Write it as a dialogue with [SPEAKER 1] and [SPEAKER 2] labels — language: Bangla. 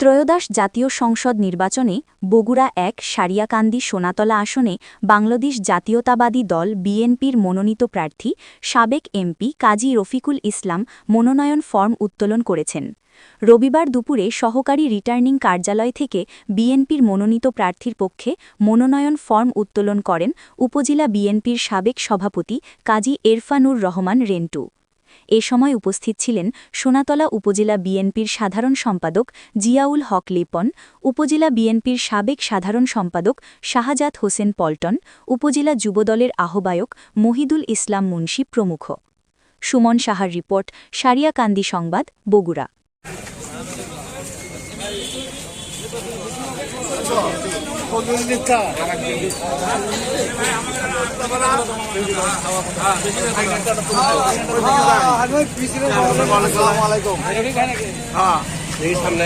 [SPEAKER 1] ত্রয়োদশ জাতীয় সংসদ নির্বাচনে বগুড়া ১ সারিয়াকান্দি সোনাতলা আসনে বাংলাদেশ জাতীয়তাবাদী দল বিএনপির মনোনীত প্রার্থী সাবেক এমপি কাজী রফিকুল ইসলাম মনোনয়ন ফর্ম উত্তোলন করেছেন। রবিবার দুপুরে সহকারী রিটার্নিং কার্যালয় থেকে বিএনপির মনোনীত প্রার্থীর পক্ষে মনোনয়ন ফর্ম উত্তোলন করেন উপজেলা বিএনপির সাবেক সভাপতি কাজী এরফানুর রহমান রেন্টু। এ সময় উপস্থিত ছিলেন সোনাতলা উপজেলা বিএনপির সাধারণ সম্পাদক জিয়াউল হক লিপন, উপজেলা বিএনপির সাবেক সাধারণ সম্পাদক শাহজাত হোসেন পল্টন, উপজেলা যুবদলের আহ্বায়ক মহিদুল ইসলাম মুন্সী প্রমুখ। সুমন সাহার রিপোর্ট, সারিয়াকান্দি সংবাদ, বগুড়া।
[SPEAKER 2] সামনে